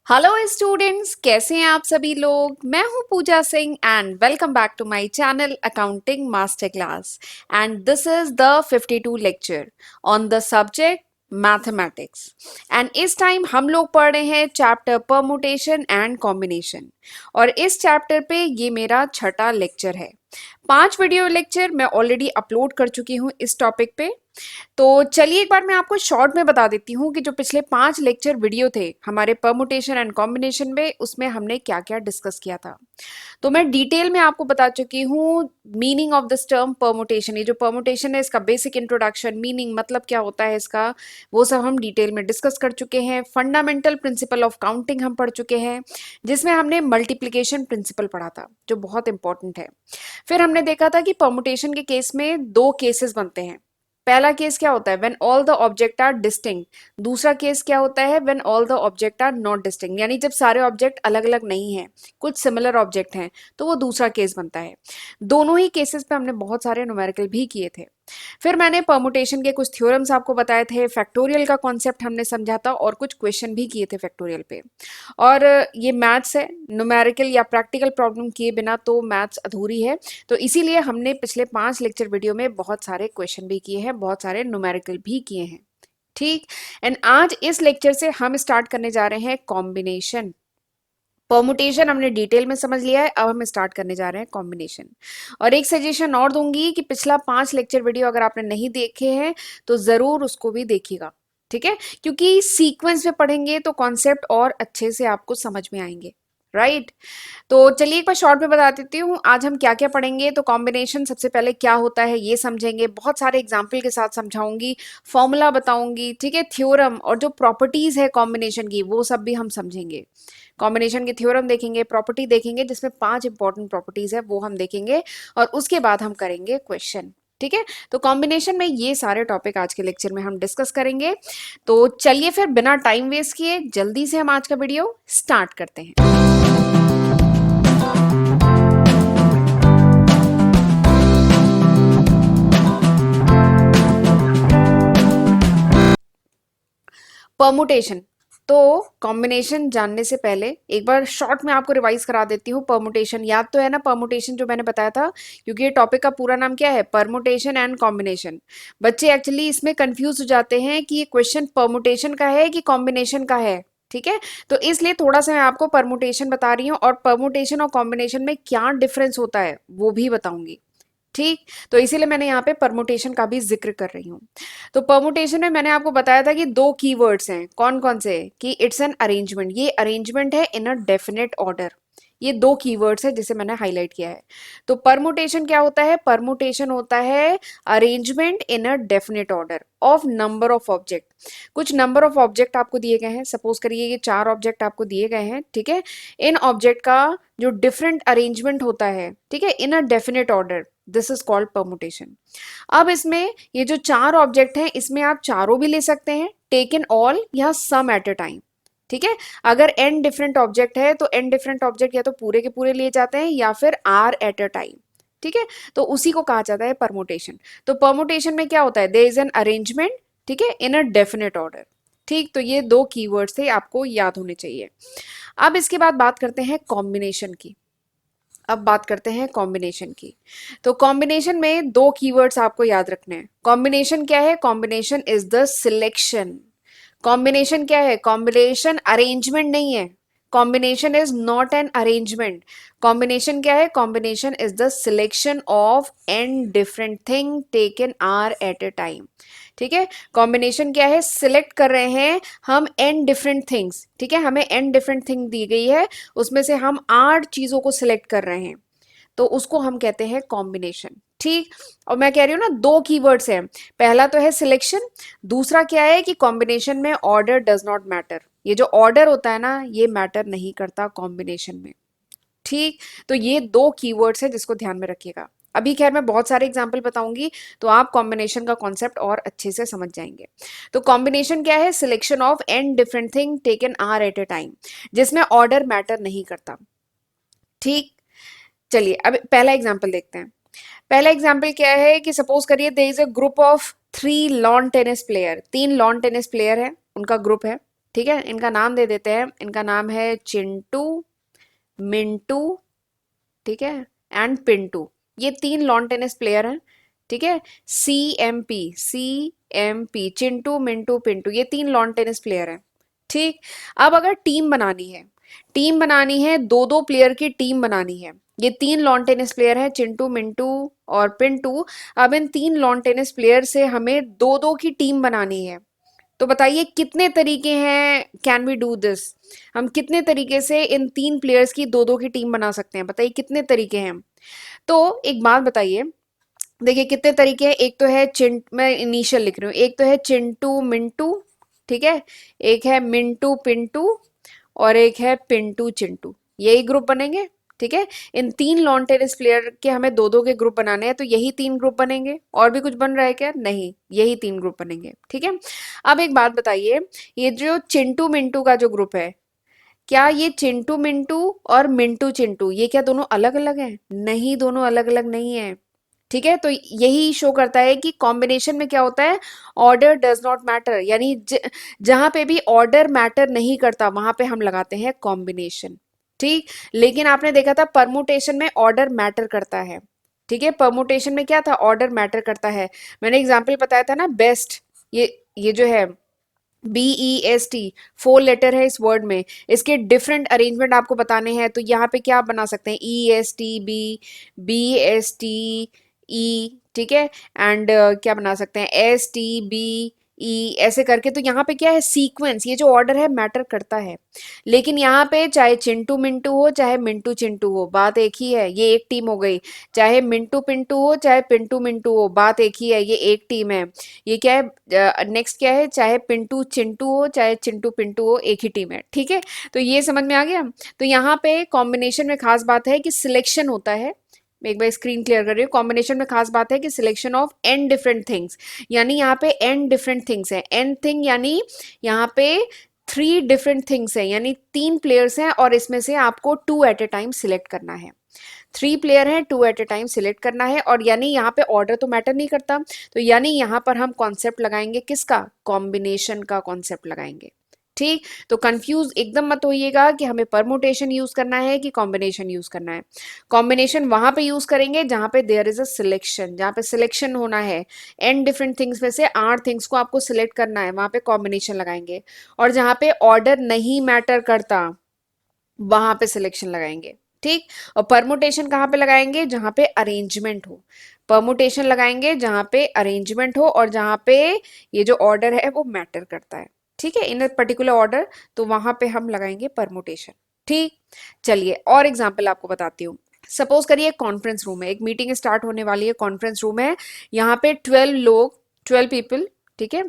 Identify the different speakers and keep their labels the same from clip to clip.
Speaker 1: Hello students, कैसे हैं आप सभी लोग। मैं हूं Pooja Singh and welcome back to my channel accounting master class. And this is the 52 lecture on the subject mathematics. And इस टाइम हम लोग पढ़ रहे हैं चैप्टर परमुटेशन एंड कॉम्बिनेशन। और इस चैप्टर पे ये मेरा छठा लेक्चर है। 5 वीडियो लेक्चर मैं ऑलरेडी अपलोड कर चुकी हूँ इस टॉपिक पे। तो चलिए एक बार मैं आपको शॉर्ट में बता देती हूँ कि जो पिछले 5 लेक्चर वीडियो थे हमारे परमुटेशन एंड कॉम्बिनेशन में, उसमें हमने क्या क्या डिस्कस किया था। तो मैं डिटेल में आपको बता चुकी हूँ meaning of this term permutation. ये जो परमुटेशन है इसका बेसिक इंट्रोडक्शन, मीनिंग मतलब क्या होता है इसका, वो सब हम डिटेल में डिस्कस कर चुके हैं। फंडामेंटल प्रिंसिपल ऑफ काउंटिंग हम पढ़ चुके हैं, जिसमें हमने मल्टीप्लिकेशन प्रिंसिपल पढ़ा था जो बहुत इंपॉर्टेंट है। फिर हमने देखा था कि परमुटेशन के केस में दो केसेस बनते हैं। पहला केस क्या होता है, when all the object are distinct. दूसरा केस क्या होता है, when all the object are not distinct, यानी जब सारे ऑब्जेक्ट अलग अलग नहीं हैं, कुछ सिमिलर ऑब्जेक्ट हैं, तो वो दूसरा केस बनता है। दोनों ही केसेस पे हमने बहुत सारे न्यूमेरिकल भी किए थे। फिर मैंने परमुटेशन के कुछ थ्योरम्स आपको बताए थे, फैक्टोरियल का कॉन्सेप्ट हमने समझा था और कुछ क्वेश्चन भी किए थे फैक्टोरियल पे। और ये मैथ्स है, न्यूमेरिकल या प्रैक्टिकल प्रॉब्लम किए बिना तो मैथ्स अधूरी है। तो इसीलिए हमने पिछले 5 लेक्चर वीडियो में बहुत सारे क्वेश्चन भी किए हैं, बहुत सारे न्यूमेरिकल भी किए हैं। ठीक। एंड आज इस लेक्चर से हम स्टार्ट करने जा रहे हैं कॉम्बिनेशन। परमुटेशन हमने डिटेल में समझ लिया है, अब हम स्टार्ट करने जा रहे हैं कॉम्बिनेशन। और एक सजेशन और दूंगी कि पिछला 5 लेक्चर वीडियो अगर आपने नहीं देखे हैं तो जरूर उसको भी देखिएगा। ठीक है, क्योंकि सीक्वेंस में पढ़ेंगे तो कॉन्सेप्ट और अच्छे से आपको समझ में आएंगे। राइट। तो चलिए एक बार शॉर्ट में बता देती हूँ आज हम क्या क्या पढ़ेंगे। तो कॉम्बिनेशन सबसे पहले क्या होता है ये समझेंगे, बहुत सारे एग्जाम्पल के साथ समझाऊंगी, फॉर्मूला बताऊंगी, ठीक है, थ्योरम और जो प्रॉपर्टीज है कॉम्बिनेशन की वो सब भी हम समझेंगे। कॉम्बिनेशन के थ्योरम देखेंगे, प्रॉपर्टी देखेंगे, जिसमें 5 इंपॉर्टेंट प्रॉपर्टीज है वो हम देखेंगे। और उसके बाद हम करेंगे क्वेश्चन। ठीक है, तो कॉम्बिनेशन में ये सारे टॉपिक आज के लेक्चर में हम डिस्कस करेंगे। तो चलिए फिर बिना टाइम वेस्ट किए जल्दी से हम आज का वीडियो स्टार्ट करते हैं। परमुटेशन। तो कॉम्बिनेशन जानने से पहले एक बार शॉर्ट में आपको रिवाइज करा देती हूँ। परमुटेशन याद तो है ना, परमुटेशन जो मैंने बताया था, क्योंकि ये टॉपिक का पूरा नाम क्या है, परमुटेशन एंड कॉम्बिनेशन। बच्चे एक्चुअली इसमें कंफ्यूज हो जाते हैं कि ये क्वेश्चन परमुटेशन का है कि कॉम्बिनेशन का है। ठीक है, तो इसलिए थोड़ा सा मैं आपको परमुटेशन बता रही हूँ और परमुटेशन और कॉम्बिनेशन में क्या डिफरेंस होता है वो भी बताऊंगी। ठीक, तो इसीलिए मैंने यहाँ पे परमुटेशन का भी जिक्र कर रही हूँ। तो परमुटेशन में मैंने आपको बताया था कि दो कीवर्ड्स हैं, कौन कौन से, कि इट्स एन अरेंजमेंट, ये अरेंजमेंट है इन अ डेफिनेट ऑर्डर। ये दो कीवर्ड्स है जिसे मैंने हाईलाइट किया है। तो परमुटेशन क्या होता है, परमुटेशन होता है arrangement in a definite order of number of object. कुछ नंबर ऑफ ऑब्जेक्ट आपको दिए गए हैं, सपोज करिए ये 4 ऑब्जेक्ट आपको दिए गए हैं। ठीक है, इन ऑब्जेक्ट का जो डिफरेंट अरेंजमेंट होता है, ठीक है, in a definite order, this is called permutation. अब इसमें ये जो 4 ऑब्जेक्ट हैं इसमें आप चारों भी ले सकते हैं, टेकन ऑल या सम एट अ टाइम। ठीक है, अगर एन डिफरेंट ऑब्जेक्ट है तो एन डिफरेंट ऑब्जेक्ट या तो पूरे के पूरे लिए जाते हैं या फिर आर एट अ टाइम। ठीक है, तो उसी को कहा जाता है परमुटेशन। तो परमुटेशन में क्या होता है, देयर इज एन अरेंजमेंट, ठीक है, इन अ डेफिनेट ऑर्डर। ठीक, तो ये दो कीवर्ड्स थे, आपको याद होने चाहिए। अब इसके बाद बात करते हैं कॉम्बिनेशन की। अब बात करते हैं कॉम्बिनेशन की। तो कॉम्बिनेशन में दो कीवर्ड्स आपको याद रखने हैं। कॉम्बिनेशन क्या है, combination is the selection. Combination क्या है, कॉम्बिनेशन अरेंजमेंट नहीं है। Combination is not an arrangement. Combination क्या है, combination is the selection of N different thing taken r at a time. ठीक है, कॉम्बिनेशन क्या है, सिलेक्ट कर रहे हैं हम एन डिफरेंट थिंग्स। ठीक है, हमें एन डिफरेंट थिंग दी गई है, उसमें से हम 8 चीजों को सिलेक्ट कर रहे हैं, तो उसको हम कहते हैं कॉम्बिनेशन। ठीक, और मैं कह रही हूं ना दो कीवर्ड्स हैं, पहला तो है सिलेक्शन, दूसरा क्या है कि कॉम्बिनेशन में ऑर्डर डज नॉट मैटर। ये जो ऑर्डर होता है ना ये मैटर नहीं करता कॉम्बिनेशन में। ठीक, तो ये दो कीवर्ड्स है जिसको ध्यान में रखिएगा। अभी खैर मैं बहुत सारे एग्जाम्पल बताऊंगी तो आप कॉम्बिनेशन का कॉन्सेप्ट और अच्छे से समझ जाएंगे। तो कॉम्बिनेशन क्या है, selection of N different thing taken r at a time, जिसमें ऑर्डर मैटर नहीं करता। ठीक, चलिए अब पहला एग्जाम्पल देखते हैं। पहला एग्जाम्पल क्या है कि सपोज करिए there is a group of 3 lawn tennis player, 3 lawn tennis player है, उनका ग्रुप है। ठीक है, इनका नाम दे देते हैं, इनका नाम है चिंटू, मिंटू, ठीक है, एंड पिंटू। ये तीन लॉन टेनिस प्लेयर हैं, ठीक है। C M P Chintu Mintu Pintu, ये तीन लॉन टेनिस प्लेयर हैं, ठीक। अब अगर टीम बनानी है, टीम बनानी है, दो दो प्लेयर की टीम बनानी है। ये तीन लॉन टेनिस प्लेयर हैं, चिंटू मिंटू और पिंटू। अब इन तीन लॉन टेनिस प्लेयर से हमें दो दो की टीम बनानी है। तो बताइए कितने तरीके हैं, कैन वी डू दिस, हम कितने तरीके से इन तीन प्लेयर्स की दो दो की टीम बना सकते हैं, बताइए कितने तरीके हैं। तो एक बात बताइए, देखिए कितने तरीके हैं। एक तो है मैं इनिशियल लिख रही हूँ, एक तो है चिंटू मिंटू, ठीक है, एक है मिंटू पिंटू और एक है पिंटू चिंटू, यही ग्रुप बनेंगे, ठीक है। इन तीन लॉन टेनिस प्लेयर के हमें दो दो के ग्रुप बनाने हैं, तो यही तीन ग्रुप बनेंगे, और भी कुछ बन रहा है क्या, नहीं, यही तीन ग्रुप बनेंगे, ठीक है। अब एक बात बताइए, ये जो चिंटू मिंटू का जो ग्रुप है, क्या ये चिंटू मिंटू और मिंटू चिंटू ये क्या दोनों अलग अलग हैं, नहीं, दोनों अलग अलग नहीं है, ठीक है। तो यही शो करता है कि कॉम्बिनेशन में क्या होता है, ऑर्डर डज नॉट मैटर, यानी जहां पे भी ऑर्डर मैटर नहीं करता वहां पे हम लगाते हैं कॉम्बिनेशन, ठीक। लेकिन आपने देखा था परमुटेशन में ऑर्डर मैटर करता है, ठीक है, परमुटेशन में क्या था, ऑर्डर मैटर करता है। मैंने एग्जाम्पल बताया था ना, बेस्ट, ये जो है BEST, फोर लेटर है इस वर्ड में, इसके डिफरेंट अरेंजमेंट आपको बताने हैं, तो यहाँ पे क्या आप बना सकते हैं, ESTB, BSTE, ठीक है, एंड क्या बना सकते हैं, STBE, ऐसे करके। तो यहाँ पे क्या है, सीक्वेंस, ये जो ऑर्डर है मैटर करता है। लेकिन यहाँ पे चाहे चिंटू मिंटू हो चाहे मिंटू चिंटू हो, बात एक ही है, ये एक टीम हो गई। चाहे मिंटू पिंटू हो चाहे पिंटू मिंटू हो, बात एक ही है, ये एक टीम है। ये क्या है, नेक्स्ट क्या है, चाहे पिंटू चिंटू हो चाहे चिंटू पिंटू हो, एक ही टीम है, ठीक है। तो ये समझ में आ गया। तो यहाँ पे कॉम्बिनेशन में खास बात है कि सिलेक्शन होता है, मैं एक बार स्क्रीन क्लियर कर रही हूँ। कॉम्बिनेशन में खास बात है कि selection of N different things, यानी यहाँ पे एन डिफरेंट थिंग्स है, एन थिंग यानी यहाँ पे थ्री डिफरेंट थिंग्स है, यानी तीन प्लेयर्स हैं और इसमें से आपको two at a time select करना है। थ्री प्लेयर है, two at a time select करना है, और यानी यहाँ पे ऑर्डर तो मैटर नहीं करता, तो यानी यहाँ पर हम कॉन्सेप्ट लगाएंगे किसका, कॉम्बिनेशन का कॉन्सेप्ट लगाएंगे, ठीक। तो कंफ्यूज एकदम मत होइएगा कि हमें परमुटेशन यूज करना है कि कॉम्बिनेशन यूज करना है। कॉम्बिनेशन वहां पे यूज करेंगे जहां पे देयर इज अ सिलेक्शन, जहां पे सिलेक्शन होना है, एन डिफरेंट थिंग्स में से 8 थिंग्स को आपको सिलेक्ट करना है, वहां पे कॉम्बिनेशन लगाएंगे। और जहां पे ऑर्डर नहीं मैटर करता वहां पे सिलेक्शन लगाएंगे, ठीक। और परमुटेशन कहाँ पे लगाएंगे, जहां पे अरेंजमेंट हो, परमुटेशन लगाएंगे जहां पे अरेंजमेंट हो और जहां पे ये जो ऑर्डर है वो मैटर करता है, ठीक है, इन अ पर्टिकुलर ऑर्डर, तो वहां पे हम लगाएंगे परमुटेशन, ठीक। चलिए और एग्जाम्पल आपको बताती हूँ। सपोज करिए कॉन्फ्रेंस रूम है, एक मीटिंग स्टार्ट होने वाली है, कॉन्फ्रेंस रूम है, यहाँ पे 12 लोग, 12 पीपल, ठीक है,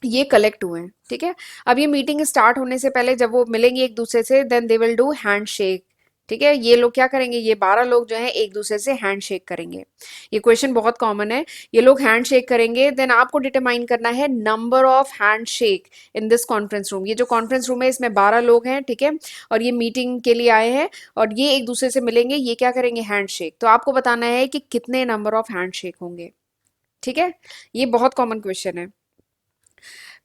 Speaker 1: ये कलेक्ट हुए हैं, ठीक है। अब ये मीटिंग स्टार्ट होने से पहले जब वो मिलेंगे एक दूसरे से, then they will do handshake, ठीक है। ये लोग क्या करेंगे, ये 12 लोग जो हैं एक दूसरे से हैंड शेक करेंगे। ये क्वेश्चन बहुत कॉमन है, ये लोग हैंड शेक करेंगे, देन आपको डिटरमाइन करना है number of hand shake in this conference room. ये जो कॉन्फ्रेंस रूम है इसमें 12 लोग हैं, ठीक है, और ये मीटिंग के लिए आए हैं और ये एक दूसरे से मिलेंगे, ये क्या करेंगे, हैंड शेक। तो आपको बताना है कि कितने नंबर ऑफ हैंड शेक होंगे, ठीक है। ये बहुत कॉमन क्वेश्चन है।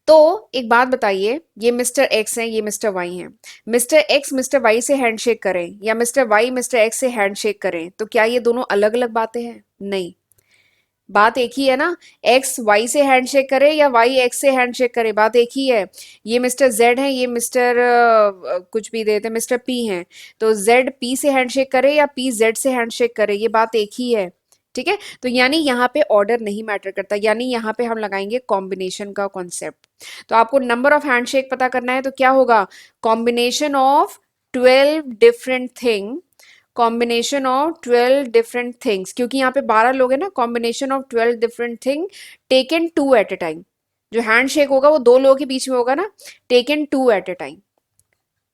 Speaker 1: तो एक बात बताइए, ये मिस्टर एक्स हैं, ये मिस्टर वाई हैं, मिस्टर एक्स मिस्टर वाई से हैंडशेक करें या मिस्टर वाई मिस्टर एक्स से हैंडशेक करें, तो क्या ये दोनों अलग अलग बातें हैं, नहीं, बात एक ही है ना। एक्स वाई से हैंडशेक करे या वाई एक्स से हैंडशेक करे, बात एक ही है। ये मिस्टर जेड है, ये मिस्टर कुछ भी देते हैं, मिस्टर पी हैं, तो जेड पी से हैंडशेक करे या पी जेड से हैंडशेक करे, ये बात एक ही है, ठीक है। तो यानी यहाँ पे ऑर्डर नहीं मैटर करता, यानी यहाँ पे हम लगाएंगे कॉम्बिनेशन का कॉन्सेप्ट। तो आपको नंबर ऑफ हैंडशेक पता करना है, तो क्या होगा, combination of 12 different thing, combination of 12 different things, क्योंकि यहाँ पे 12 लोग हैं ना, combination of 12 different thing taken two at a time. जो हैंड शेक होगा वो दो लोगों के बीच में होगा ना, taken two at a time.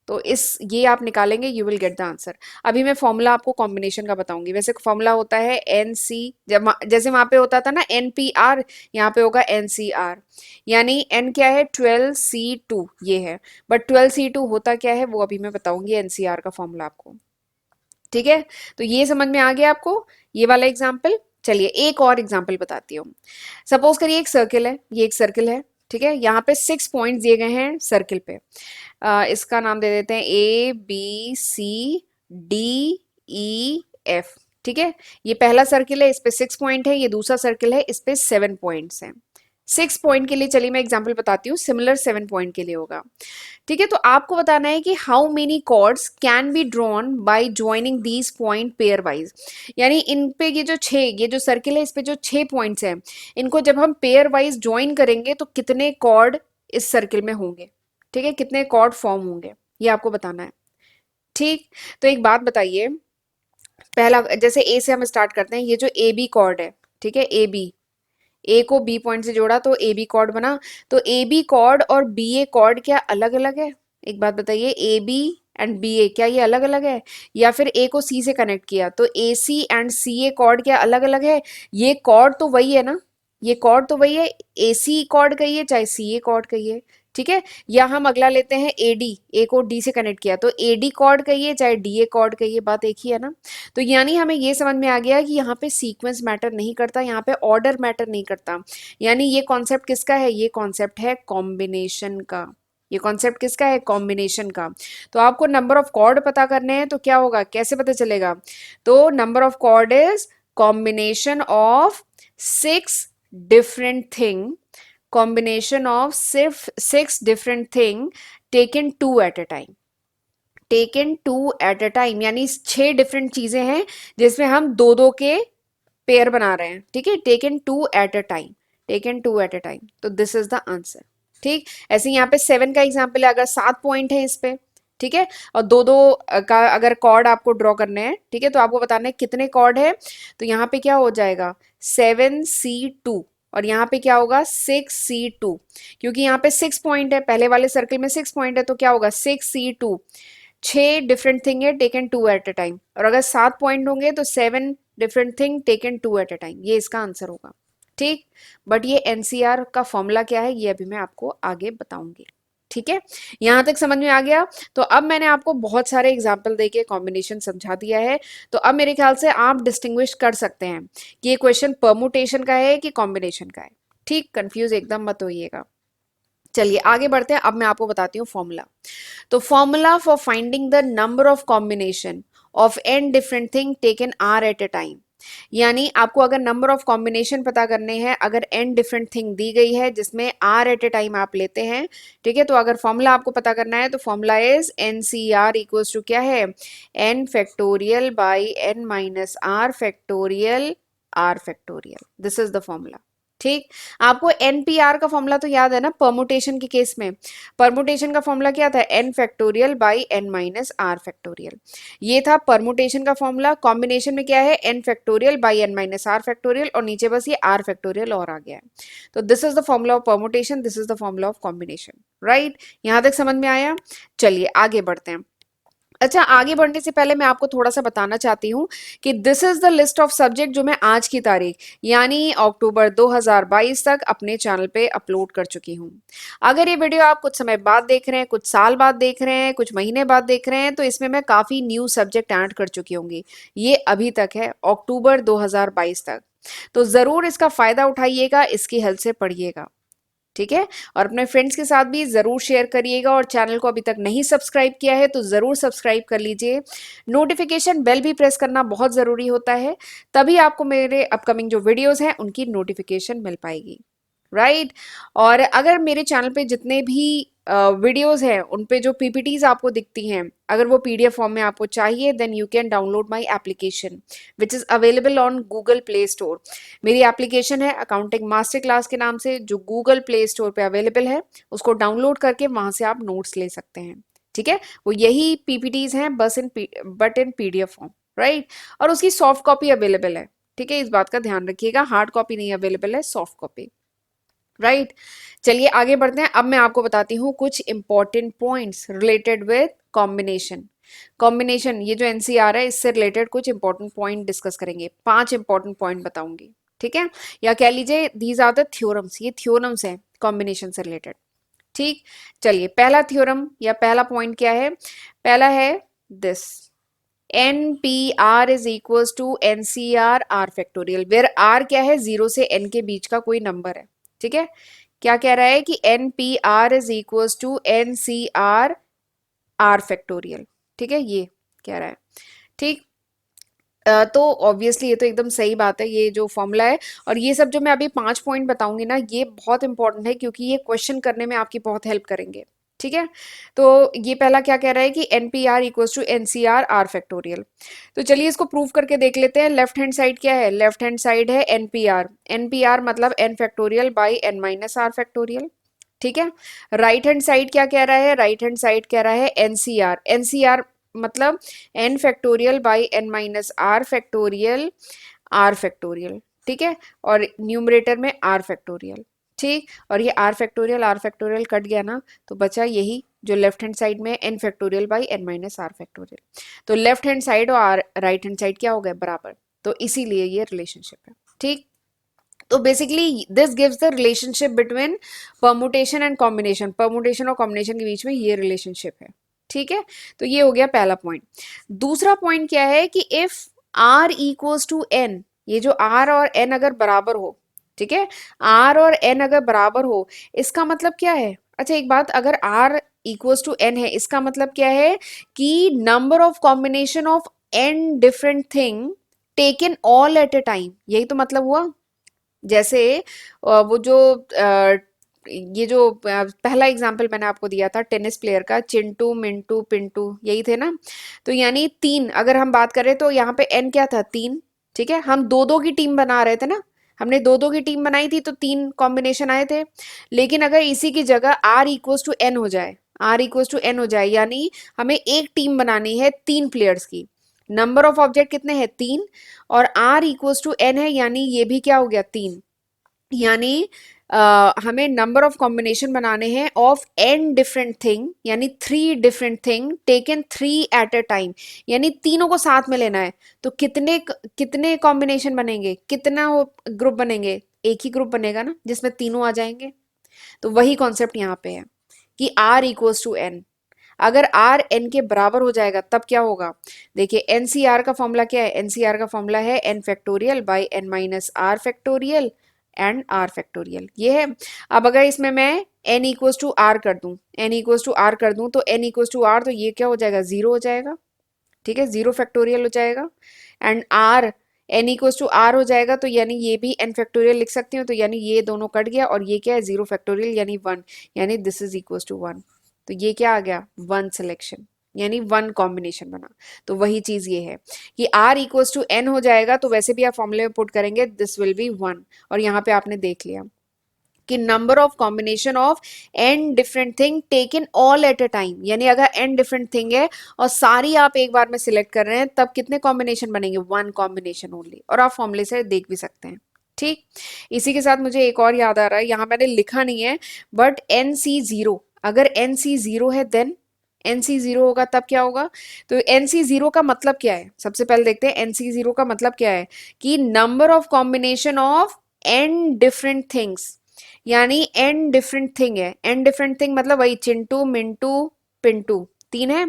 Speaker 1: तो इस ये आप निकालेंगे, you will get the answer. अभी मैं फॉर्मूला आपको कॉम्बिनेशन का बताऊंगी। वैसे फॉर्मूला होता है एन सी, जैसे वहां पे होता था ना NPR, यहाँ पे होगा NCR, यानी एन क्या है, 12C2 ये है, बट 12C2 होता क्या है वो अभी मैं बताऊंगी, NCR का फॉर्मूला आपको, ठीक है। तो ये समझ में आ गया आपको, ये वाला एग्जाम्पल। चलिए एक और एग्जाम्पल बताती हूँ। सपोज करिए एक सर्किल है, ये एक सर्किल है, ठीक है, यहाँ पे 6 पॉइंट्स दिए गए हैं सर्किल पे। इसका नाम दे देते हैं A B C D E F. ठीक है, ये पहला सर्किल है, इस पे 6 पॉइंट है, ये दूसरा सर्किल है, इस पे 7 पॉइंट्स हैं। 6 पॉइंट के लिए चलिए मैं एग्जांपल बताती हूँ, सिमिलर 7 पॉइंट के लिए होगा। ठीक है, तो आपको बताना है कि how many chords can be drawn by joining these point pairwise. यानी इन पे ये जो सर्किल है, इस पे जो 6 पॉइंट्स हैं, इनको जब हम पेयर वाइज ज्वाइन करेंगे तो कितने कॉर्ड इस सर्किल में होंगे। ठीक है, कितने कॉर्ड फॉर्म होंगे, ये आपको बताना है। ठीक, तो एक बात बताइए, पहला जैसे ए से हम स्टार्ट करते हैं, ये जो ए बी कॉर्ड है, ठीक है, ए बी, ए को बी पॉइंट से जोड़ा तो ए बी कॉर्ड बना। तो ए बी कॉर्ड और बी ए कॉर्ड क्या अलग अलग है? एक बात बताइए, ए बी एंड बी ए क्या ये अलग अलग है? या फिर ए को सी से कनेक्ट किया तो ए सी एंड सी ए कॉर्ड क्या अलग अलग है? ये कॉर्ड तो वही है ना, ये कॉर्ड तो वही है, ए सी कॉर्ड कहिए चाहे सी ए कॉर्ड कहिए। ठीक है, या हम अगला लेते हैं ए डी, ए को डी से कनेक्ट किया तो ए डी कॉर्ड कहिए चाहे डी ए कॉर्ड कहिए, बात एक ही है ना। तो यानी हमें ये समझ में आ गया कि यहाँ पे सीक्वेंस मैटर नहीं करता, यहाँ पे ऑर्डर मैटर नहीं करता। यानी ये कॉन्सेप्ट किसका है? ये कॉन्सेप्ट है कॉम्बिनेशन का। ये कॉन्सेप्ट किसका है? कॉम्बिनेशन का। तो आपको नंबर ऑफ कॉर्ड पता करने हैं तो क्या होगा, कैसे पता चलेगा? तो number of chord is combination of 6 different thing, combination of 6 different thing taken 2 at a time, taken 2 eight a time, यानी 6 डिफरेंट चीजें हैं जिसमें हम दो दो के पेयर बना रहे हैं। ठीक है, taken 2 eight a time, taken 2 eight a time, तो दिस इज द आंसर। ठीक, ऐसे यहाँ पे 7 का एग्जाम्पल है, अगर 7 पॉइंट है इस पे, ठीक है, और दो दो का अगर कॉर्ड आपको ड्रॉ करने हैं, ठीक है, तो आपको बताना है कितने कॉर्ड है। तो यहाँ पे क्या हो जाएगा, 7C2, और यहाँ पे क्या होगा, 6C2, क्योंकि यहाँ पे 6 पॉइंट है, पहले वाले सर्कल में 6 पॉइंट है, तो क्या होगा 6C2, 6 डिफरेंट थिंग है टेकन 2 एट अ टाइम, और अगर 7 पॉइंट होंगे तो 7 different thing taken 2 eight a time, ये इसका आंसर होगा। ठीक, बट ये एनसीआर का फॉर्मूला क्या है ये अभी मैं आपको आगे बताऊंगी। ठीक है, यहां तक समझ में आ गया? तो अब मैंने आपको बहुत सारे एग्जाम्पल देके कॉम्बिनेशन समझा दिया है, तो अब मेरे ख्याल से आप डिस्टिंग्विश कर सकते हैं कि ये क्वेश्चन परमुटेशन का है कि कॉम्बिनेशन का है। ठीक, कंफ्यूज एकदम मत होइएगा। चलिए आगे बढ़ते हैं, अब मैं आपको बताती हूँ फॉर्मूला। तो formula for finding the number of combination of n different thing taken r eight a time, यानी आपको अगर नंबर ऑफ कॉम्बिनेशन पता करने हैं, अगर n डिफरेंट थिंग दी गई है जिसमें r एट अ टाइम आप लेते हैं, ठीक है, तो अगर फॉर्मूला आपको पता करना है तो formula is n C are equals to क्या है, n factorial by n minus r factorial r factorial, this is the formula. ठीक, आपको एनपीआर का फॉर्मूला तो याद है ना, परमुटेशन के केस में परमुटेशन का फॉर्मूला क्या था, n factorial by n minus r factorial, ये था परमुटेशन का फॉर्मूला। कॉम्बिनेशन में क्या है, n factorial by n minus r factorial, और नीचे बस ये r फैक्टोरियल और आ गया है। तो this is the formula of permutation, this is the formula of combination. Right, यहां तक समझ में आया? चलिए आगे बढ़ते हैं। अच्छा, आगे बढ़ने से पहले मैं आपको थोड़ा सा बताना चाहती हूँ कि this is the list of subject जो मैं आज की तारीख यानी अक्टूबर 2022 तक अपने चैनल पे अपलोड कर चुकी हूँ। अगर ये वीडियो आप कुछ समय बाद देख रहे हैं, कुछ साल बाद देख रहे हैं, कुछ महीने बाद देख रहे हैं, तो इसमें मैं काफ़ी न्यू सब्जेक्ट ऐड कर चुकी होंगी। ये अभी तक है अक्टूबर 2022 तक, तो ज़रूर इसका फ़ायदा उठाइएगा, इसकी हेल्प से पढ़िएगा। ठीक है, और अपने फ्रेंड्स के साथ भी ज़रूर शेयर करिएगा, और चैनल को अभी तक नहीं सब्सक्राइब किया है तो ज़रूर सब्सक्राइब कर लीजिए। नोटिफिकेशन बेल भी प्रेस करना बहुत ज़रूरी होता है, तभी आपको मेरे अपकमिंग जो वीडियोस हैं उनकी नोटिफिकेशन मिल पाएगी। राइट, और अगर मेरे चैनल पे जितने भी वीडियोस हैं उन पे जो पीपीटीज आपको दिखती हैं, अगर वो पीडीएफ फॉर्म में आपको चाहिए then you can download my application which is available on Google Play Store. मेरी एप्लीकेशन है अकाउंटिंग मास्टर क्लास के नाम से, जो गूगल प्ले स्टोर पे अवेलेबल है, उसको डाउनलोड करके वहां से आप नोट्स ले सकते हैं। ठीक है, वो यही पीपीटीज हैं बस but in PDF form. Right, और उसकी सॉफ्ट कॉपी अवेलेबल है। ठीक है, इस बात का ध्यान रखिएगा, हार्ड कॉपी नहीं अवेलेबल है, सॉफ्ट कॉपी। राइट, चलिए आगे बढ़ते हैं। अब मैं आपको बताती हूँ कुछ important points related with combination. Combination, ये जो एनसीआर है इससे रिलेटेड कुछ इंपॉर्टेंट पॉइंट डिस्कस करेंगे, 5 इंपॉर्टेंट पॉइंट बताऊंगी। ठीक है, या कह लीजिए दीज आर द थ्योरम्स, ये थ्योरम्स हैं कॉम्बिनेशन से रिलेटेड। ठीक, चलिए पहला थ्योरम या पहला पॉइंट क्या है, पहला है this, n P r is equals to N C r r factorial, where r क्या है, 0 से n के बीच का कोई नंबर है। ठीक है, क्या कह रहा है कि n P r is equal to N C r r factorial. ठीक है, ये कह रहा है। ठीक। तो ऑब्वियसली ये तो एकदम सही बात है, ये जो फॉर्मूला है और ये सब जो मैं अभी 5 पॉइंट बताऊंगी ना, ये बहुत इंपॉर्टेंट है क्योंकि ये क्वेश्चन करने में आपकी बहुत हेल्प करेंगे। ठीक है। तो ये पहला क्या कह रहा है कि n P r equals to N C r r factorial. तो चलिए इसको प्रूव करके देख लेते हैं। लेफ्ट हैंड साइड क्या है? लेफ्ट हैंड साइड है N P R. N P R मतलब N factorial by N minus R factorial. ठीक है। राइट हैंड साइड क्या कह रहा है? राइट हैंड साइड कह रहा है एनसीआर। एनसीआर मतलब N factorial by N minus R factorial R factorial. ठीक है। और न्यूमरेटर में आर फैक्टोरियल। ठीक। और ये आर फैक्टोरियल कट गया ना, तो बचा यही जो लेफ्ट हैंड साइड में N factorial by N minus R factorial. तो लेफ्ट हैंड साइड और राइट हैंड साइड क्या हो गए? बराबर। तो इसीलिए ये रिलेशनशिप है। ठीक। तो basically this gives the relationship between permutation and combination. Permutation और कॉम्बिनेशन के बीच में ये रिलेशनशिप है। ठीक है। तो ये हो गया पहला पॉइंट। दूसरा पॉइंट क्या है कि if R equals to N, ये जो आर और एन अगर बराबर हो, ठीक है, आर और एन अगर बराबर हो, इसका मतलब क्या है? अच्छा एक बात, अगर आर इक्वल्स टू एन है, इसका मतलब क्या है कि number of combination of N different thing taken all at a time, यही तो मतलब हुआ। जैसे वो जो ये जो पहला एग्जाम्पल मैंने आपको दिया था टेनिस प्लेयर का, चिंटू मिंटू पिंटू, यही थे ना। तो यानी तीन अगर हम बात करें तो यहाँ पे एन क्या था? तीन। ठीक है। हम दो दो की टीम बना रहे थे ना, हमने दो दो की टीम बनाई थी तो तीन कॉम्बिनेशन आए थे। लेकिन अगर इसी की जगह आर इक्वल्स टू एन हो जाए, आर इक्वल्स टू एन हो जाए, यानी हमें एक टीम बनानी है तीन प्लेयर्स की। नंबर ऑफ ऑब्जेक्ट कितने हैं? तीन। और आर इक्वल्स टू एन है, यानी ये भी क्या हो गया? तीन। यानी हमें नंबर ऑफ कॉम्बिनेशन बनाने हैं ऑफ एन डिफरेंट थिंग, यानी three different thing taken three eight a time, यानी तीनों को साथ में लेना है। तो कितने कितने कॉम्बिनेशन बनेंगे? कितना ग्रुप बनेंगे? एक ही ग्रुप बनेगा ना जिसमें तीनों आ जाएंगे। तो वही कॉन्सेप्ट यहाँ पे है कि आर इक्वल्स टू एन। अगर आर एन के बराबर हो जाएगा तब क्या होगा? देखिए एनसीआर का फॉर्मूला क्या है? एनसीआर का फॉर्मूला है N factorial by N minus R factorial and R factorial, ये है। अब अगर इसमें मैं एन इक्वल्स टू आर कर दूं, एन इक्वल्स टू आर कर दूं, तो एन इक्वल्स टू आर, तो ये क्या हो जाएगा? जीरो हो जाएगा। ठीक है, जीरो फैक्टोरियल हो जाएगा। And R, N equals to R हो जाएगा, तो यानी ये भी एन फैक्टोरियल लिख सकती हूँ, तो यानी ये दोनों कट गया और ये क्या है? जीरो फैक्टोरियल यानी वन, यानी this is equals to one. तो ये क्या आ गया? वन सिलेक्शन, यानी वन कॉम्बिनेशन बना। तो वही चीज ये है कि आर इक्वल्स टू एन हो जाएगा, तो वैसे भी आप फॉर्मूले में पुट करेंगे दिस विल बी वन। और यहाँ पे आपने देख लिया कि number of combination of N different thing taken all at a time, यानी अगर एन डिफरेंट थिंग है और सारी आप एक बार में सिलेक्ट कर रहे हैं, तब कितने कॉम्बिनेशन बनेंगे? One combination only. और आप फॉर्मूले से देख भी सकते हैं। ठीक। इसी के साथ मुझे एक और याद आ रहा है, यहाँ मैंने लिखा नहीं है, बट एन सी जीरो, अगर एन सी जीरो है देन एन सी जीरो होगा तब क्या होगा? तो एन सी जीरो का मतलब क्या है? सबसे पहले देखते हैं एन सी जीरो का मतलब क्या है, कि number of combination of N different things, यानी एन डिफरेंट थिंग है। एन डिफरेंट थिंग मतलब वही चिंटू मिंटू पिंटू, तीन है।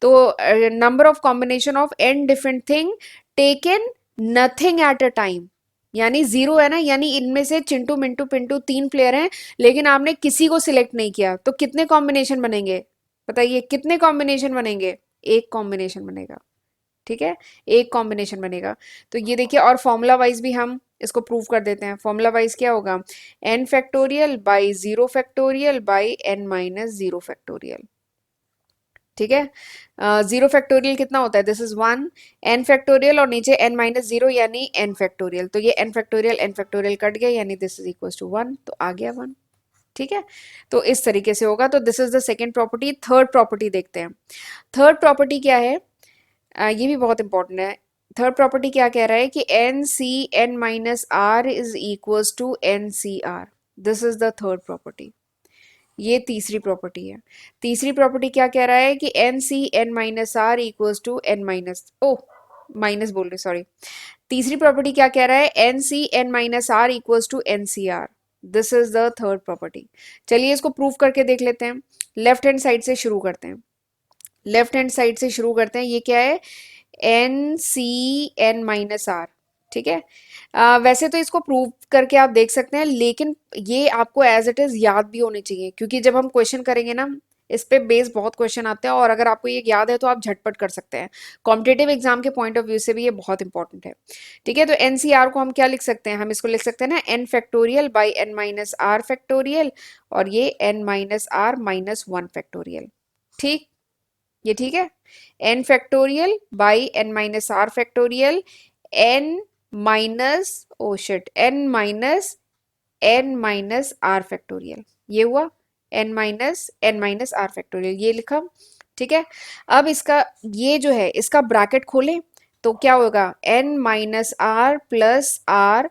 Speaker 1: तो number of combination of N different thing taken nothing at a time, यानी जीरो है ना, यानी इनमें से चिंटू मिंटू पिंटू तीन प्लेयर हैं, लेकिन आपने किसी को सिलेक्ट नहीं किया, तो कितने कॉम्बिनेशन बनेंगे? बताइए कितने कॉम्बिनेशन बनेंगे? एक कॉम्बिनेशन बनेगा। ठीक है, एक कॉम्बिनेशन बनेगा। तो ये देखिए, और फॉर्मूला वाइज भी हम इसको प्रूव कर देते हैं। फॉर्मूला वाइज क्या होगा? N factorial by zero factorial by N minus zero factorial. ठीक है। जीरो फैक्टोरियल कितना होता है? This is one. N factorial और नीचे एन माइनस जीरो यानी एन फैक्टोरियल, तो ये एन फैक्टोरियल कट गया, यानी this is equal to one, तो आ गया वन। ठीक है। तो इस तरीके से होगा। तो this is the second property. Third property देखते हैं। थर्ड प्रॉपर्टी क्या है? ये भी बहुत इंपॉर्टेंट है। थर्ड प्रॉपर्टी क्या कह रहा है कि N C N minus R is equals to N C R. This is the third property. ये तीसरी प्रॉपर्टी है। तीसरी प्रॉपर्टी क्या कह रहा है कि N C N minus R equals to N minus, oh minus बोल रही, सॉरी। तीसरी प्रॉपर्टी क्या कह रहा है? N C N minus R equals to N C R. This is the third property. चलिए इसको प्रूव करके देख लेते हैं। लेफ्ट हैंड साइड से शुरू करते हैं। लेफ्ट हैंड साइड से शुरू करते हैं। ये क्या है? N C N minus R, ठीक है। वैसे तो इसको प्रूव करके आप देख सकते हैं, लेकिन ये आपको एज इट इज याद भी होने चाहिए, क्योंकि जब हम क्वेश्चन करेंगे ना, इस पे बेस बहुत क्वेश्चन आते हैं, और अगर आपको ये याद है तो आप झटपट कर सकते हैं। कॉम्पिटेटिव एग्जाम के पॉइंट ऑफ व्यू से भी ये बहुत इंपॉर्टेंट है। ठीक है, तो एनसीआर को हम क्या लिख सकते हैं, हम इसको लिख सकते हैं ना N factorial by N minus R factorial, और ये N minus R minus one factorial. ठीक, ये ठीक है। N factorial by N minus R factorial, N minus oh shit N minus R factorial, ये हुआ एन माइनस आर फैक्टोरियल, ये लिखा। ठीक है, अब इसका ये जो है इसका ब्रैकेट खोलें तो क्या होगा, N minus R plus R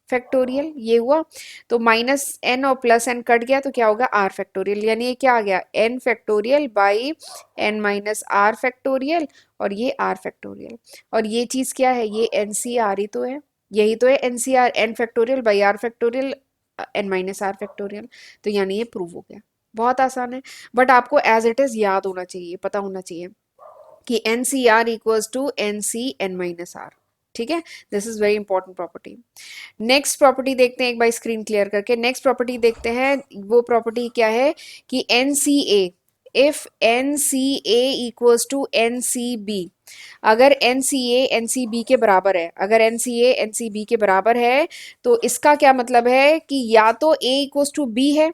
Speaker 1: factorial, ये हुआ। तो माइनस एन और प्लस एन कट गया तो क्या होगा, आर फैक्टोरियल, यानी ये क्या आ गया, N factorial by N minus R factorial, और ये आर फैक्टोरियल। और ये चीज क्या है, ये एन सी आर ही तो है, यही तो है N C R, N factorial by R factorial N minus R factorial. तो यानी ये प्रूव हो गया। बहुत आसान है, बट आपको एज इट इज याद होना चाहिए, पता होना चाहिए कि N C are equals to N C N minus R. ठीक है, this is very important property. Next property देखते हैं एक बार स्क्रीन क्लियर करके। नेक्स्ट प्रॉपर्टी देखते हैं, वो प्रॉपर्टी क्या है कि N C A, if N C A equals to N C B, अगर N C A N C B के बराबर है, अगर N C A N C B के बराबर है, तो इसका क्या मतलब है कि या तो ए इक्वल्स टू बी है,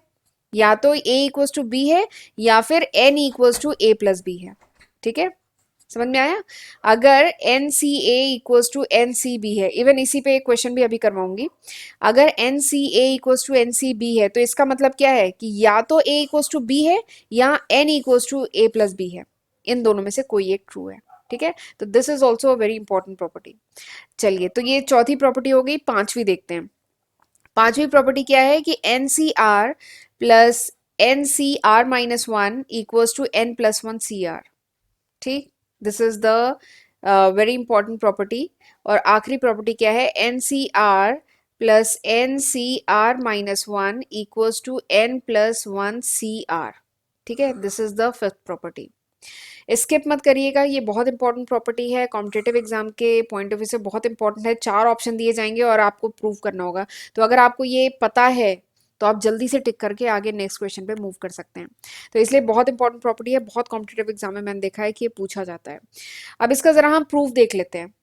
Speaker 1: या तो ए इक्वल्स टू बी है, या फिर N equals to A plus B है। ठीक है, समझ में आया। अगर N C A equals to N C B है, इवन इसी पे एक क्वेश्चन भी अभी करवाऊंगी, अगर N C A equals to N C B है तो इसका मतलब क्या है कि या तो ए इक्वल्स टू बी है या N equals to A plus B है, इन दोनों में से कोई एक ट्रू है। ठीक है, तो this is also a very important property. चलिए, तो ये चौथी प्रॉपर्टी हो गई, पांचवी देखते हैं। पांचवी प्रॉपर्टी क्या है कि N C R plus N C R minus one equals to N plus one C R. ठीक, this is the very important property. और आखिरी प्रॉपर्टी क्या है, N C R plus N C R minus one equals to N plus one C R. ठीक है, this is the fifth property. Skip मत करिएगा, ये बहुत इंपॉर्टेंट प्रॉपर्टी है, कॉम्पिटेटिव एग्जाम के पॉइंट ऑफ व्यू से बहुत इंपॉर्टेंट है। चार ऑप्शन दिए जाएंगे और आपको प्रूव करना होगा, तो अगर आपको ये पता है तो आप जल्दी से टिक करके आगे नेक्स्ट क्वेश्चन पे मूव कर सकते हैं। तो इसलिए बहुत इंपॉर्टेंट प्रॉपर्टी है, बहुत कॉम्पिटेटिव एग्जाम में मैंने देखा है कि ये पूछा जाता है। अब इसका जरा हम प्रूफ देख लेते हैं।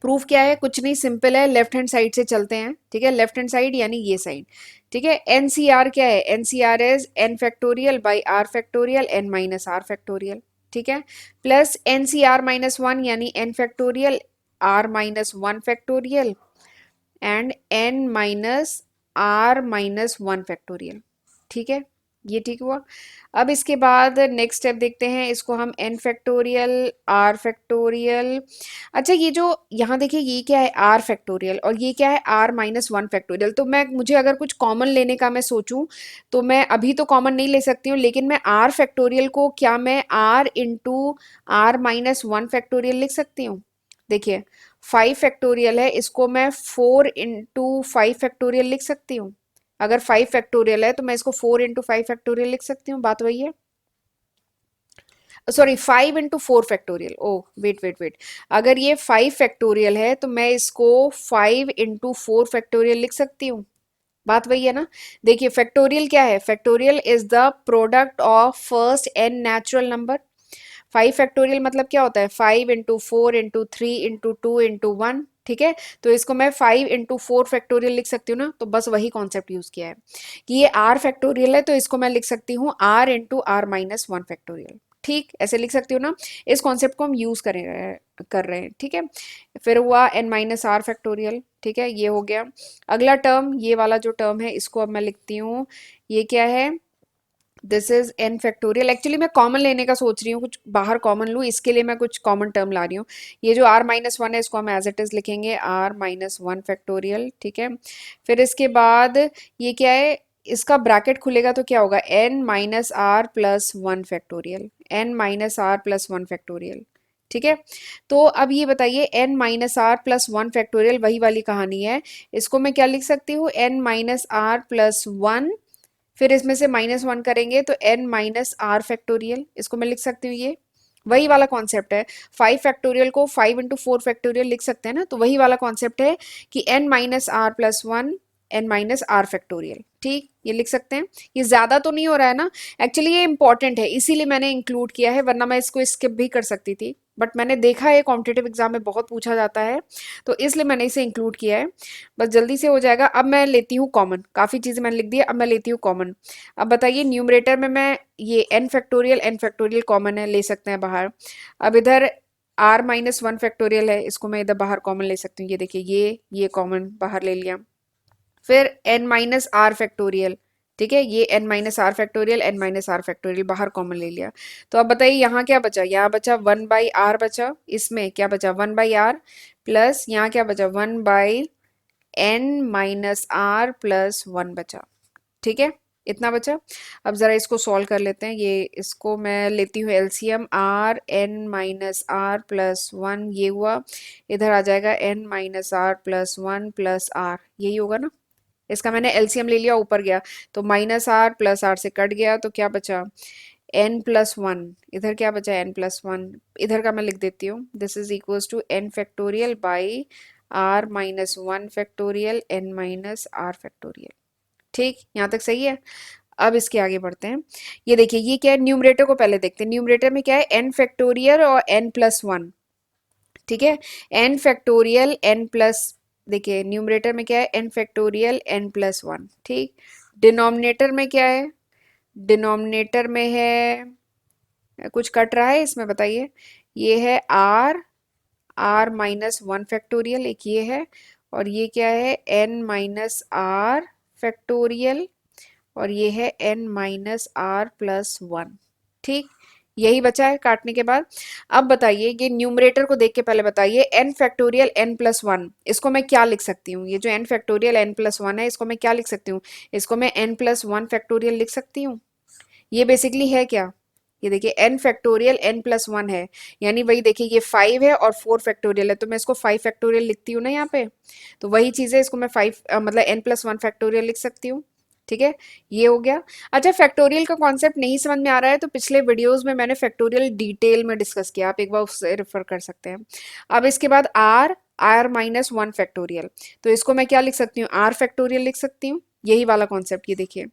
Speaker 1: प्रूफ क्या है, कुछ नहीं, सिंपल है, लेफ्ट हैंड साइड से चलते हैं। ठीक है, लेफ्ट हैंड साइड यानी ये साइड। ठीक है, एनसीआर क्या है, NCR is N factorial by R factorial N minus R factorial. ठीक है, प्लस एनसीआर माइनस वन यानी N factorial R minus one factorial and N minus R minus one factorial. ठीक है, ये ठीक हुआ। अब इसके बाद नेक्स्ट स्टेप देखते हैं, इसको हम एन फैक्टोरियल आर फैक्टोरियल, अच्छा ये जो यहाँ देखिए ये क्या है, आर फैक्टोरियल, और ये क्या है, आर माइनस वन फैक्टोरियल। तो मैं, मुझे अगर कुछ कॉमन लेने का मैं सोचूं तो मैं अभी तो कॉमन नहीं ले सकती हूँ, लेकिन मैं आर फैक्टोरियल को क्या मैं R into R minus one factorial लिख सकती हूँ। देखिए, फाइव फैक्टोरियल है, इसको मैं फोर इंटू फाइव फैक्टोरियल लिख सकती हूँ। अगर फाइव फैक्टोरियल है तो मैं इसको फोर इंटू फाइव फैक्टोरियल लिख सकती हूँ, बात वही है। Sorry, five into four factorial, oh wait wait wait, अगर ये फाइव फैक्टोरियल है तो मैं इसको फाइव इंटू फोर फैक्टोरियल लिख सकती हूँ, बात वही है ना। देखिए, फैक्टोरियल क्या है, factorial is the product of first N natural number. Five factorial मतलब क्या होता है, five into four into three into two into one. ठीक है, तो इसको मैं फाइव इंटू फोर फैक्टोरियल लिख सकती हूँ ना, तो बस वही कॉन्सेप्ट यूज किया है कि ये आर फैक्टोरियल है तो इसको मैं लिख सकती हूँ R into R minus one factorial. ठीक, ऐसे लिख सकती हूँ ना, इस कॉन्सेप्ट को हम यूज कर रहे हैं। ठीक है, फिर हुआ एन माइनस आर फैक्टोरियल। ठीक है, ये हो गया। अगला टर्म, ये वाला जो टर्म है इसको अब मैं लिखती हूँ, ये क्या है, this is N factorial. Actually मैं कॉमन लेने का सोच रही हूँ, कुछ बाहर कॉमन लूँ, इसके लिए मैं कुछ कॉमन टर्म ला रही हूँ। ये जो आर माइनस वन है इसको हम एज इट इज लिखेंगे आर माइनस वन फैक्टोरियल। ठीक है, फिर इसके बाद ये क्या है, इसका ब्रैकेट खुलेगा तो क्या होगा, N minus R plus one factorial, N minus R plus one factorial. ठीक है, तो अब ये बताइए, N minus R plus one factorial वही वाली कहानी है, इसको मैं क्या लिख सकती हूँ, N minus R plus one, फिर इसमें से माइनस वन करेंगे तो एन माइनस आर फैक्टोरियल, इसको मैं लिख सकती हूँ ये। वही वाला कॉन्सेप्ट है। 5 फैक्टोरियल को 5 × 4 फैक्टोरियल लिख सकते हैं ना, तो वही वाला कॉन्सेप्ट है कि n-r+1 n-r फैक्टोरियल। ठीक, ये लिख सकते हैं। ये ज्यादा तो नहीं हो रहा है ना, एक्चुअली ये इंपॉर्टेंट है इसीलिए मैंने इंक्लूड किया है, वरना मैं इसको स्किप भी कर सकती थी, बट मैंने देखा है कॉम्पिटेटिव एग्जाम में बहुत पूछा जाता है, तो इसलिए मैंने इसे इंक्लूड किया है। बस जल्दी से हो जाएगा। अब मैं लेती हूँ कॉमन, काफ़ी चीज़ें मैंने लिख दी है, अब मैं लेती हूँ कॉमन। अब बताइए न्यूमरेटर में मैं ये n फैक्टोरियल कॉमन है, ले सकते हैं बाहर। अब इधर r-1 फैक्टोरियल है, इसको मैं इधर बाहर कॉमन ले सकती हूँ। ये देखिए, ये कॉमन बाहर ले लिया। फिर n-r फैक्टोरियल, ठीक है, ये n-r फैक्टोरियल n-r फैक्टोरियल बाहर कॉमन ले लिया। तो अब बताइए यहाँ क्या बचा, यहाँ बचा 1/r बचा, इसमें क्या बचा 1/r प्लस यहाँ क्या बचा 1/n-r+1 बचा। ठीक है, इतना बचा। अब जरा इसको सॉल्व कर लेते हैं। ये इसको मैं लेती हूँ एलसीएम, r(n-r+1) ये हुआ, इधर आ जाएगा n-r+1 प्लस r, यही होगा ना। इसका मैंने एलसीएम ले लिया, ऊपर गया तो -r प्लस r से कट गया, तो क्या बचा n+1। इधर क्या बचा n+1, इधर का मैं लिख देती हूँ, this is equals to n factorial by r-1 factorial n-r factorial. ठीक, यहाँ तक सही है। अब इसके आगे बढ़ते हैं। ये देखिए, ये क्या है, न्यूमरेटर को पहले देखते हैं। न्यूमरेटर में क्या है, n फैक्टोरियल और n+1। ठीक है, n फैक्टोरियल n प्लस, देखिए न्यूमरेटर में क्या है n फैक्टोरियल n+1। ठीक, डिनोमिनेटर में क्या है, डिनोमिनेटर में है, कुछ कट रहा है इसमें बताइए, ये है r-1 फैक्टोरियल, एक ये है, और ये क्या है n-r फैक्टोरियल, और ये है n-r+1। ठीक, यही बचा है काटने के बाद। अब बताइए, ये न्यूमरेटर को देख के पहले बताइए, n फैक्टोरियल n+1, इसको मैं क्या लिख सकती हूँ, ये जो n फैक्टोरियल n+1 है, इसको मैं क्या लिख सकती हूँ, इसको मैं n+1 फैक्टोरियल लिख सकती हूँ। ये बेसिकली है क्या, ये देखिए n फैक्टोरियल n+1 है, यानी वही देखिए ये 5 है और 4 फैक्टोरियल है, तो मैं इसको 5 फैक्टोरियल लिखती हूँ ना यहाँ पे, तो वही चीज़ है, इसको मैं 5 मतलब n+1 फैक्टोरियल लिख सकती हूँ। ठीक है, ये हो गया। अच्छा, फैक्टोरियल का कॉन्सेप्ट नहीं समझ में आ रहा है तो पिछले वीडियोस में मैंने फैक्टोरियल डिटेल में डिस्कस किया, आप एक बार उससे रेफर कर सकते हैं। अब इसके बाद r-1 फैक्टोरियल, तो इसको मैं क्या लिख सकती हूँ, r फैक्टोरियल लिख सकती हूँ, यही वाला कॉन्सेप्ट। ये देखिए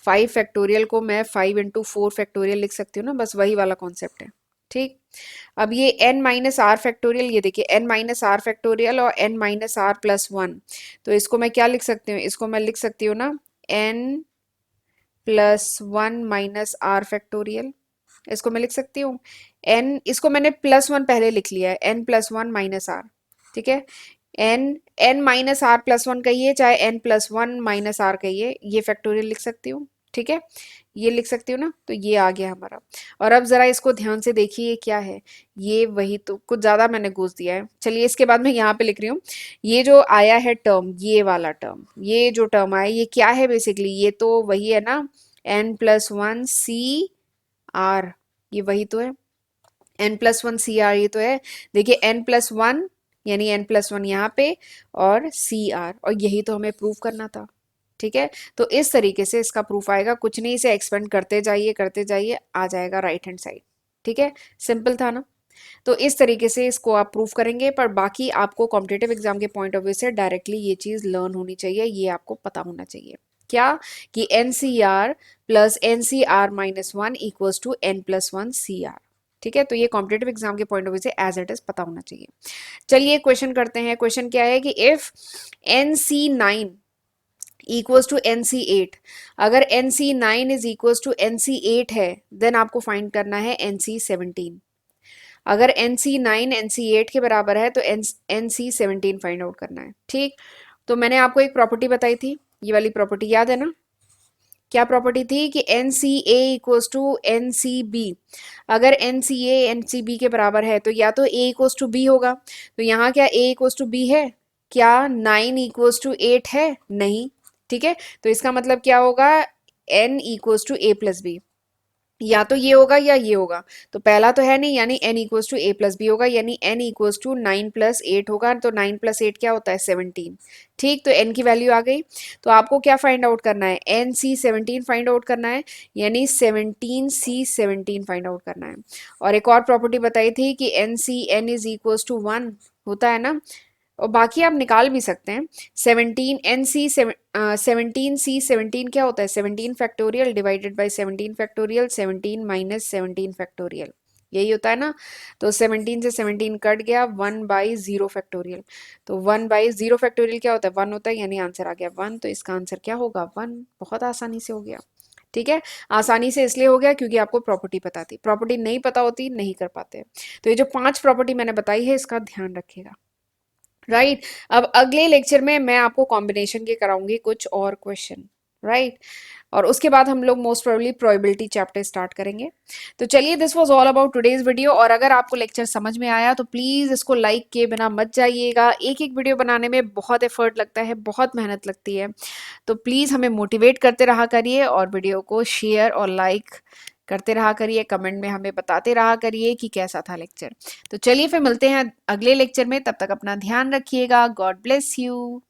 Speaker 1: 5 फैक्टोरियल को मैं 5 × 4 फैक्टोरियल लिख सकती हूँ ना, बस वही वाला कॉन्सेप्ट है। ठीक, अब ये n-r फैक्टोरियल, ये देखिए n-r फैक्टोरियल और n-r+1, तो इसको मैं क्या लिख सकती हूँ, इसको मैं लिख सकती हूँ ना n+1 -r फैक्टोरियल, इसको मैं लिख सकती हूँ n, इसको मैंने +1 पहले लिख लिया है, n+1 -r। ठीक है, n-r+1 कहिए चाहे n+1 -r कहिए, ये फैक्टोरियल लिख सकती हूँ। ठीक है, ये लिख सकती हूँ ना, तो ये आ गया हमारा। और अब जरा इसको ध्यान से देखिए, ये क्या है, ये वही तो कुछ ज्यादा मैंने घूस दिया है। चलिए, इसके बाद मैं यहाँ पे लिख रही हूँ, ये जो आया है टर्म, ये वाला टर्म, ये जो टर्म आया ये क्या है बेसिकली, ये तो वही है ना n+1 CR, ये वही तो है n+1 CR, ये तो है। देखिए n+1 यानी n+1 यहाँ पे और CR, और यही तो हमें प्रूव करना था। ठीक है, तो इस तरीके से इसका प्रूफ आएगा, कुछ नहीं, इसे एक्सपेंड करते जाइए, आ जाएगा राइट हैंड साइड। ठीक है, सिंपल था ना। तो इस तरीके से इसको आप प्रूफ करेंगे, पर बाकी आपको कॉम्पिटेटिव एग्जाम के पॉइंट ऑफ व्यू से डायरेक्टली ये चीज़ लर्न होनी चाहिए, ये आपको पता होना चाहिए क्या, कि NCR plus NCR-1 equals to n+1 CR। ठीक है, तो ये कॉम्पिटेटिव एग्जाम के पॉइंट ऑफ व्यू से एज इट इज पता होना चाहिए। चलिए क्वेश्चन करते हैं। क्वेश्चन क्या है कि if NC9 equals to NC8, अगर NC9 is equals to NC8 है, देन आपको फाइंड करना है NC17। अगर NC9 NC8 के बराबर है तो NC17 फाइंड आउट करना है। ठीक, तो मैंने आपको एक प्रॉपर्टी बताई थी, ये वाली प्रॉपर्टी याद है ना, क्या प्रॉपर्टी थी कि NCA इक्वल्स टू NCB। अगर NCA NCB के बराबर है तो या तो A इक्वल्स टू B होगा, तो यहाँ क्या A इक्वल्स टू B है, क्या 9 इक्वल्स टू 8 है, नहीं। ठीक है, तो इसका मतलब क्या होगा, N equals to A plus B। या तो ये होगा या ये होगा, तो पहला तो है नहीं, यानी n equals to A plus B होगा, यानी n इक्वल्स टू 9 + 8 होगा, तो 9 + 8 क्या होता है 17। ठीक, तो n की वैल्यू आ गई। तो आपको क्या फाइंड आउट करना है, NC17 फाइंड आउट करना है, यानी 17C17 फाइंड आउट करना है। और एक और प्रॉपर्टी बताई थी कि NCn इज इक्वल्स टू 1 होता है ना, और बाकी आप निकाल भी सकते हैं। 17 क्या होता है, 17 factorial divided by 17 factorial, 17 - 17 factorial, यही होता है ना। तो 17 से 17 कट गया, 1/0 फैक्टोरियल। तो 1/0 फैक्टोरियल क्या होता है, 1 होता है, यानी आंसर आ गया 1। तो इसका आंसर क्या होगा, 1। बहुत आसानी से हो गया। ठीक है, आसानी से इसलिए हो गया क्योंकि आपको प्रॉपर्टी पता थी, प्रॉपर्टी नहीं पता होती नहीं कर पाते। तो ये जो 5 प्रॉपर्टी मैंने बताई है इसका ध्यान रखिएगा। राइट, अब अगले लेक्चर में मैं आपको कॉम्बिनेशन के कराऊंगी कुछ और क्वेश्चन। राइट, और उसके बाद हम लोग most probably probability chapter start करेंगे। तो चलिए, this was all about today's video. और अगर आपको लेक्चर समझ में आया तो प्लीज़ इसको लाइक किए बिना मत जाइएगा। एक एक वीडियो बनाने में बहुत एफर्ट लगता है, बहुत मेहनत लगती है, तो प्लीज़ हमें मोटिवेट करते रहा करिए, और वीडियो को शेयर और लाइक करते रहा करिए, कमेंट में हमें बताते रहा करिए कि कैसा था लेक्चर। तो चलिए फिर मिलते हैं अगले लेक्चर में, तब तक अपना ध्यान रखिएगा। God bless you.